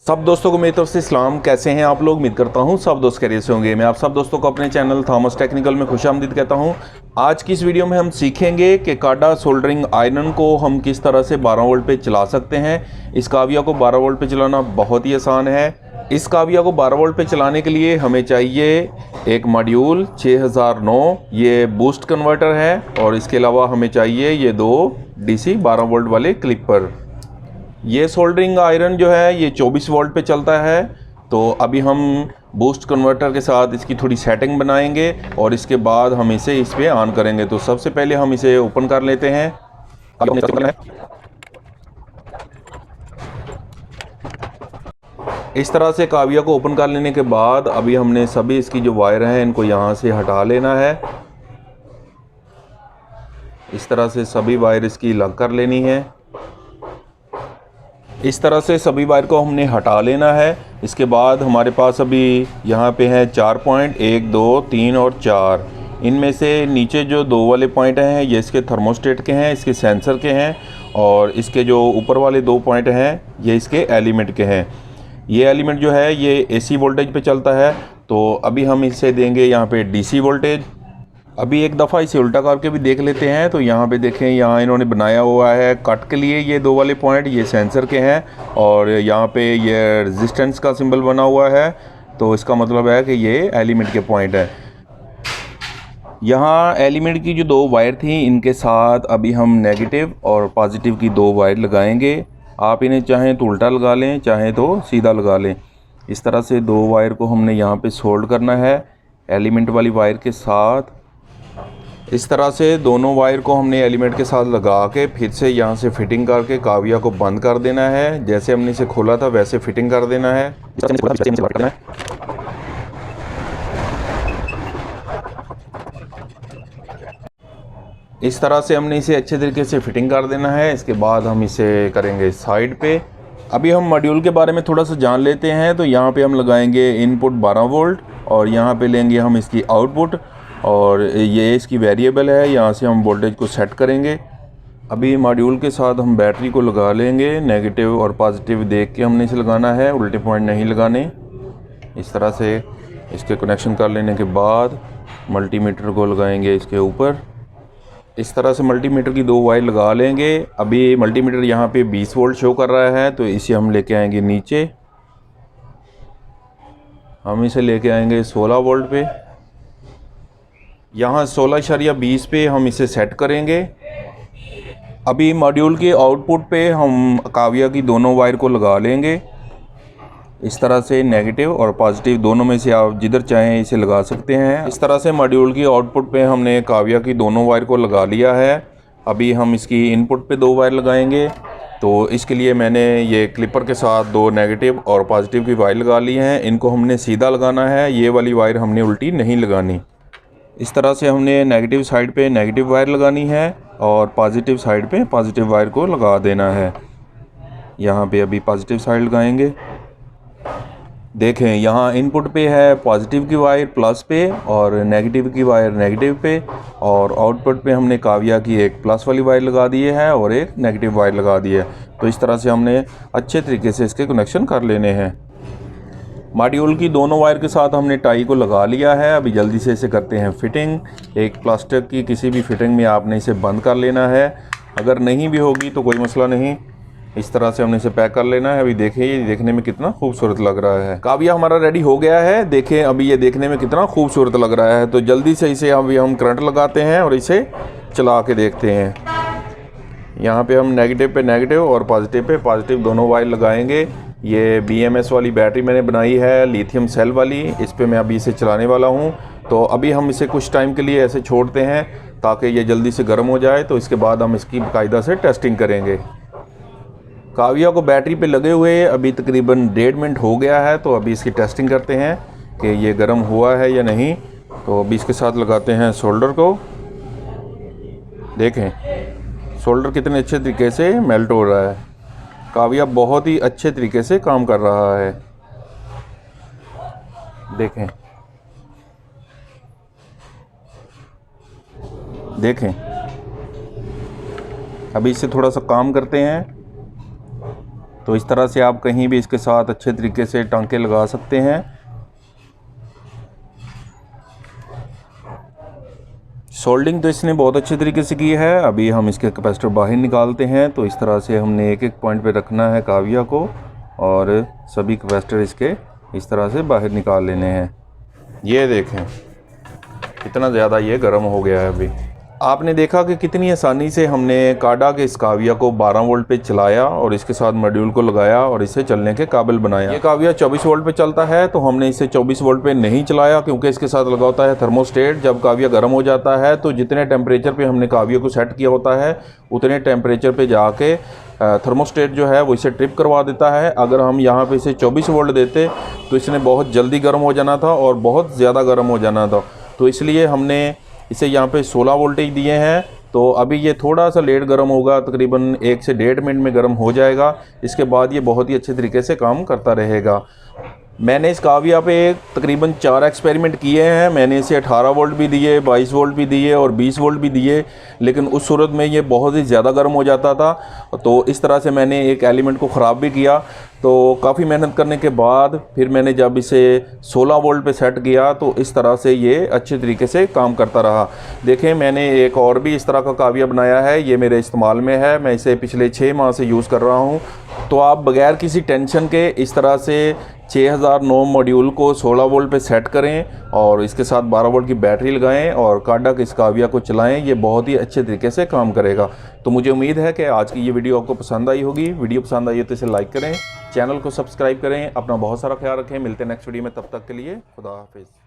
सब दोस्तों को मेरी तरफ से इस्लाम। कैसे हैं आप लोग? उम्मीद करता हूं सब दोस्त खैरियत से होंगे। मैं आप सब दोस्तों को अपने चैनल थॉमस टेक्निकल में खुशामदीद कहता हूं। आज की इस वीडियो में हम सीखेंगे कि काडा सोल्डरिंग आयरन को हम किस तरह से 12 वोल्ट पे चला सकते हैं। इस काविया को 12 वोल्ट पे चलाना बहुत ही आसान है। इस काविया को 12 वोल्ट पे चलाने के लिए हमें चाहिए एक मॉड्यूल 6009, ये बूस्ट कन्वर्टर है, और इसके अलावा हमें चाहिए ये दो DC 12 वोल्ट वाले क्लिपर। ये सोल्डरिंग आयरन जो है ये 24 वोल्ट पे चलता है। तो अभी हम बूस्ट कन्वर्टर के साथ इसकी थोड़ी सेटिंग बनाएंगे और इसके बाद हम इसे इस पे ऑन करेंगे। तो सबसे पहले हम इसे ओपन कर लेते हैं। इस तरह से काविया को ओपन कर लेने के बाद अभी हमने सभी इसकी जो वायर हैं इनको यहाँ से हटा लेना है। इस तरह से सभी वायर इसकी अलग कर लेनी है। इस तरह से सभी वायर को हमने हटा लेना है। इसके बाद हमारे पास अभी यहाँ पे है 4 पॉइंट, 1, 2, 3 और 4। इनमें से नीचे जो 2 वाले पॉइंट हैं ये इसके थर्मोस्टेट के हैं, इसके सेंसर के हैं, और इसके जो ऊपर वाले 2 पॉइंट हैं ये इसके एलिमेंट के हैं। ये एलिमेंट जो है ये AC वोल्टेज पे चलता है। तो अभी हम इसे देंगे यहाँ पे DC वोल्टेज। अभी एक दफ़ा इसे उल्टा करके भी देख लेते हैं। तो यहाँ पे देखें, यहाँ इन्होंने बनाया हुआ है कट के लिए ये 2 वाले पॉइंट, ये सेंसर के हैं, और यहाँ पे ये रेजिस्टेंस का सिंबल बना हुआ है। तो इसका मतलब है कि ये एलिमेंट के पॉइंट है। यहाँ एलिमेंट की जो 2 वायर थी इनके साथ अभी हम नेगेटिव और पॉजिटिव की 2 वायर लगाएंगे। आप इन्हें चाहें तो उल्टा लगा लें, चाहें तो सीधा लगा लें। इस तरह से 2 वायर को हमने यहाँ पे सोल्ड करना है एलिमेंट वाली वायर के साथ। इस तरह से दोनों वायर को हमने एलिमेंट के साथ लगा के फिर से यहाँ से फिटिंग करके काविया को बंद कर देना है। जैसे हमने इसे खोला था वैसे फिटिंग कर देना है। इस तरह से हमने इसे अच्छे तरीके से फिटिंग कर देना है। इसके बाद हम इसे करेंगे साइड पे। अभी हम मॉड्यूल के बारे में थोड़ा सा जान लेते हैं। तो यहाँ पे हम लगाएंगे इनपुट 12 वोल्ट और यहाँ पे लेंगे हम इसकी आउटपुट, और ये इसकी वेरिएबल है, यहाँ से हम वोल्टेज को सेट करेंगे। अभी मॉड्यूल के साथ हम बैटरी को लगा लेंगे। नेगेटिव और पॉजिटिव देख के हमने इसे लगाना है, उल्टे पॉइंट नहीं लगाने। इस तरह से इसके कनेक्शन कर लेने के बाद मल्टीमीटर को लगाएंगे इसके ऊपर। इस तरह से मल्टीमीटर की 2 वायर लगा लेंगे। अभी मल्टीमीटर यहाँ पे 20 वोल्ट शो कर रहा है, तो इसे हम लेके आएंगे नीचे। हम इसे लेके आएंगे 16 वोल्ट पे। यहाँ 16.20 पे हम इसे सेट करेंगे। अभी मॉड्यूल के आउटपुट पे हम काविया की दोनों वायर को लगा लेंगे। इस तरह से नेगेटिव और पॉजिटिव दोनों में से आप जिधर चाहें इसे लगा सकते हैं। इस तरह से मॉड्यूल की आउटपुट पे हमने काविया की दोनों वायर को लगा लिया है। अभी हम इसकी इनपुट पे 2 वायर लगाएंगे। तो इसके लिए मैंने ये क्लिपर के साथ 2 नेगेटिव और पॉजिटिव की वायर लगा ली हैं। इनको हमने सीधा लगाना है, ये वाली वायर हमने उल्टी नहीं लगानी। इस तरह से हमने नेगेटिव साइड पे नेगेटिव वायर लगानी है और पॉजिटिव साइड पे पॉजिटिव वायर को लगा देना है। यहाँ पे अभी पॉजिटिव साइड लगाएंगे। देखें, यहाँ इनपुट पे है पॉजिटिव की वायर प्लस पे और नेगेटिव की वायर नेगेटिव पे, और आउटपुट पे हमने काविया की एक प्लस वाली वायर लगा दी है और एक नेगेटिव वायर लगा दी है। तो इस तरह से हमने अच्छे तरीके से इसके कनेक्शन कर लेने हैं। मॉड्यूल की दोनों वायर के साथ हमने टाई को लगा लिया है। अभी जल्दी से इसे करते हैं फिटिंग। एक प्लास्टिक की किसी भी फिटिंग में आपने इसे बंद कर लेना है। अगर नहीं भी होगी तो कोई मसला नहीं, इस तरह से हमने इसे पैक कर लेना है। अभी देखें, ये देखने में कितना खूबसूरत लग रहा है। काविया हमारा रेडी हो गया है। देखें अभी ये देखने में कितना खूबसूरत लग रहा है। तो जल्दी से इसे अभी हम करंट लगाते हैं और इसे चला के देखते हैं। यहाँ पे हम नेगेटिव पे नेगेटिव और पॉजिटिव पे पॉजिटिव दोनों वायर लगाएंगे। ये BMS वाली बैटरी मैंने बनाई है, लिथियम सेल वाली। इस पे मैं अभी इसे चलाने वाला हूँ। तो अभी हम इसे कुछ टाइम के लिए ऐसे छोड़ते हैं ताकि ये जल्दी से गर्म हो जाए। तो इसके बाद हम इसकी बाकायदा से टेस्टिंग करेंगे। काविया को बैटरी पे लगे हुए अभी तकरीबन 1.5 मिनट हो गया है। तो अभी इसकी टेस्टिंग करते हैं कि ये गर्म हुआ है या नहीं। तो अभी इसके साथ लगाते हैं सोल्डर को। देखें सोल्डर कितने अच्छे तरीके से मेल्ट हो रहा है। काविया बहुत ही अच्छे तरीके से काम कर रहा है। देखें अभी इससे थोड़ा सा काम करते हैं। तो इस तरह से आप कहीं भी इसके साथ अच्छे तरीके से टांके लगा सकते हैं। सोल्डिंग तो इसने बहुत अच्छे तरीके से की है। अभी हम इसके कैपेसिटर बाहर निकालते हैं। तो इस तरह से हमने एक एक पॉइंट पे रखना है काविया को और सभी कैपेसिटर इसके इस तरह से बाहर निकाल लेने हैं। ये देखें कितना ज़्यादा ये गर्म हो गया है। अभी आपने देखा कि कितनी आसानी से हमने काडा के इस काविया को 12 वोल्ट पे चलाया और इसके साथ मॉड्यूल को लगाया और इसे चलने के काबिल बनाया। ये काविया 24 वोल्ट पे चलता है, तो हमने इसे 24 वोल्ट पे नहीं चलाया क्योंकि इसके साथ लगा होता है थर्मोस्टेट। जब काविया गर्म हो जाता है तो जितने टेम्परेचर पे हमने काविया को सेट किया होता है उतने टेम्परेचर पे जाके थर्मोस्टेट जो है वो इसे ट्रिप करवा देता है। अगर हम यहाँ पे इसे 24 वोल्ट देते तो इसने बहुत जल्दी गर्म हो जाना था और बहुत ज़्यादा गर्म हो जाना था। तो इसलिए हमने इसे यहाँ पे 16 वोल्टेज दिए हैं। तो अभी ये थोड़ा सा लेट गर्म होगा, तकरीबन 1 से 1.5 मिनट में गर्म हो जाएगा। इसके बाद ये बहुत ही अच्छे तरीके से काम करता रहेगा। मैंने इस काविया पे तकरीबन 4 एक्सपेरिमेंट किए हैं। मैंने इसे 18 वोल्ट भी दिए, 22 वोल्ट भी दिए और 20 वोल्ट भी दिए, लेकिन उस सूरत में ये बहुत ही ज़्यादा गर्म हो जाता था। तो इस तरह से मैंने एक एलिमेंट को ख़राब भी किया। तो काफ़ी मेहनत करने के बाद फिर मैंने जब इसे 16 वोल्ट पे सेट किया तो इस तरह से ये अच्छे तरीके से काम करता रहा। देखें मैंने एक और भी इस तरह का काविया बनाया है, ये मेरे इस्तेमाल में है। मैं इसे पिछले 6 माह से यूज़ कर रहा हूँ। तो आप बगैर किसी टेंशन के इस तरह से 6009 मॉड्यूल को 16 वोल्ट पे सेट करें और इसके साथ 12 वोल्ट की बैटरी लगाएं और काडा के इस काविया को चलाएं। ये बहुत ही अच्छे तरीके से काम करेगा। तो मुझे उम्मीद है कि आज की ये वीडियो आपको पसंद आई होगी। वीडियो पसंद आई हो तो इसे लाइक करें, चैनल को सब्सक्राइब करें। अपना बहुत सारा ख्याल रखें। मिलते हैं नेक्स्ट वीडियो में, तब तक के लिए खुदा हाफिज़।